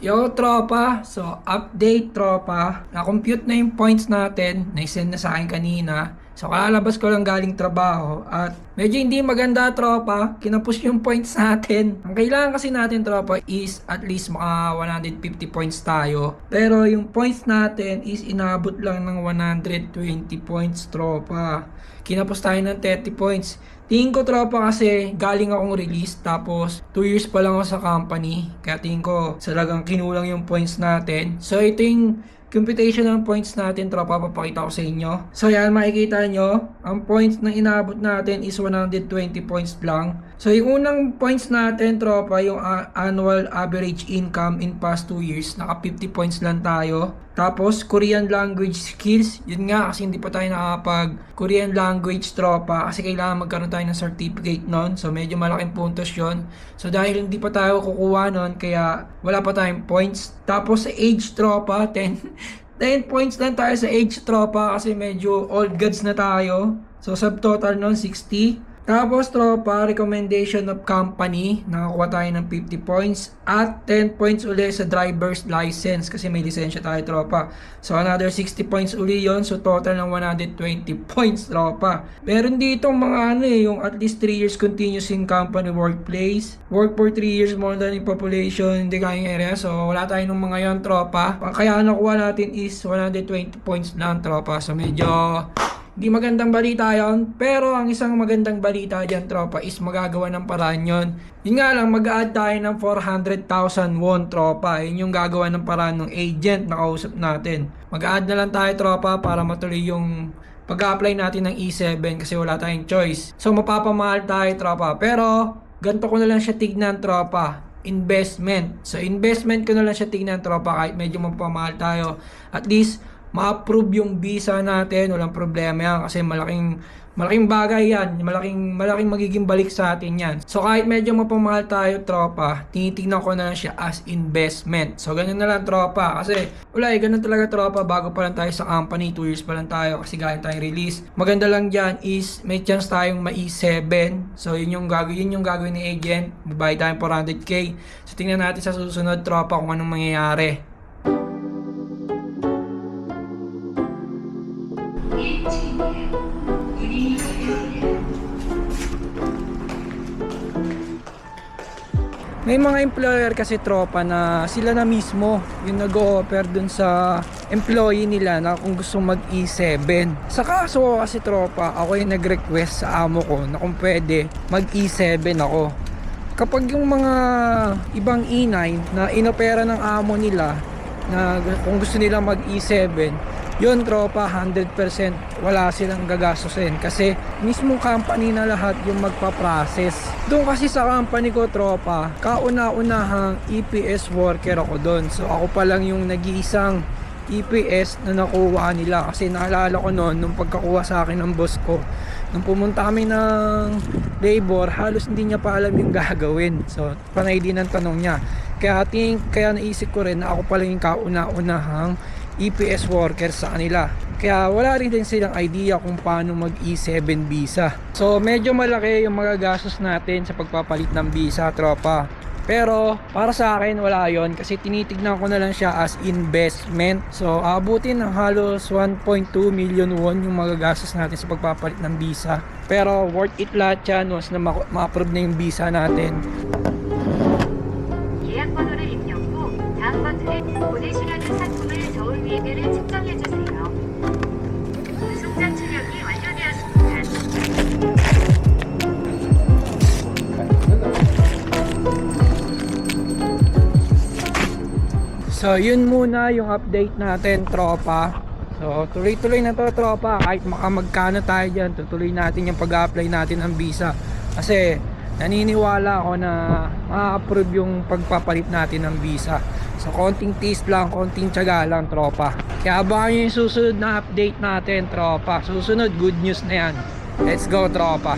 Yo tropa, so update tropa, na-compute na yung points natin, na-send na sa akin kanina. So kalalabas ko lang galing trabaho at medyo hindi maganda tropa, kinapush yung points natin. Ang kailangan kasi natin tropa is at least maka 150 points tayo. Pero yung points natin is inabot lang ng 120 points tropa. Kinapos tayo ng 30 points. Tingin ko tropa kasi galing akong release tapos 2 years pa lang ako sa company. Kaya tingin ko talagang kinulang yung points natin. So ito yung computation ng points natin tropa, papakita ko sa inyo. So yan, makikita nyo, ang points na inabot natin is 120 points lang. So yung unang points natin tropa, yung annual average income in past 2 years, naka 50 points lang tayo. Tapos Korean language skills, yun nga kasi hindi pa tayo nakapag Korean language tropa kasi kailangan magkaroon tayo ng certificate nun. So medyo malaking puntos yun. So dahil hindi pa tayo kukuha nun, kaya wala pa tayong points. Tapos sa age tropa, 10 points lang tayo sa age tropa kasi medyo old gods na tayo. So subtotal nun 60. Tapos tropa, recommendation of company, nakakuha tayo ng 50 points at 10 points uli sa driver's license kasi may lisensya tayo tropa. So another 60 points uli yon, so total ng 120 points tropa. Meron dito mga yung at least 3 years continuous in company workplace, work for 3 years more than in population, hindi kayang area. So wala tayo ng mga yon tropa. Kaya nakuha natin is 120 points lang tropa. So medyo di magandang balita yon, pero ang isang magandang balita dyan tropa is magagawa ng paraan yon. Yun nga lang, mag-add tayo ng 400,000 won tropa. Yun yung gagawa ng paraan ng agent na kausap natin. Mag-add na lang tayo tropa para matuloy yung pag-apply natin ng E7 kasi wala tayong choice. So mapapamahal tayo tropa, pero ganito ko na lang siya tignan tropa, investment. So investment ko na lang siya tignan tropa kahit medyo mapamahal tayo. At least ma-approve yung visa natin, walang problema yan kasi malaking bagay yan, malaking magiging balik sa atin yan. So kahit medyo mapamahal tayo tropa, tinitingnan ko na lang siya as investment. So ganun na lang tropa kasi ganun talaga tropa, bago pa lang tayo sa company, 2 years pa lang tayo kasi galing tayong release. Maganda lang dyan is may chance tayong ma-E7. So yun yung gagawin ni agent, babayad tayong 400k. So tingnan natin sa susunod tropa kung anong mangyayari. May mga employer kasi tropa na sila na mismo yung nag-o-offer dun sa employee nila na kung gusto mag E7. Sa kaso kasi tropa, ako yung nag-request sa amo ko na kung pwede mag E7 ako. Kapag yung mga ibang E9 na inopera ng amo nila na kung gusto nila mag E7, yun tropa, 100% wala silang gagastusin kasi mismong company na lahat yung magpa-process. Doon kasi sa company ko tropa, kauna-unahang EPS worker ako doon. So ako pa lang yung nag-iisang EPS na nakuha nila kasi naalala ko noon nung pagkakuha sa akin ng boss ko, nung pumunta kami ng labor, halos hindi niya pa alam yung gagawin. So panay din ang tanong niya. Kaya naisip ko rin na ako pa lang yung kauna-unahang EPS worker sa kanila. Kaya wala rin din silang idea kung paano mag E7 visa. So medyo malaki yung magagastos natin sa pagpapalit ng visa tropa. Pero para sa akin wala yon kasi tinitignan ko na lang siya as investment. So abutin ng halos 1.2 million won yung magagastos natin sa pagpapalit ng visa. Pero worth it lahat yan once na ma-approve na yung visa natin. 예약 번호를 입력 후 다음 버튼에 보내시려는 상품을 저울 위에를 측정해 주세요. 송장 출력이 완료되었습니다. So yun muna yung update natin tropa. So tuloy-tuloy na to tropa, kahit magkano tayo dyan, tutuloy natin yung pag-apply natin ng visa kasi naniniwala ako na ma-approve yung pagpapalit natin ng visa. So konting tiis lang, konting tiyaga lang tropa. Kaya abangan nyo yung susunod na update natin tropa. Susunod, good news na yan. Let's go tropa.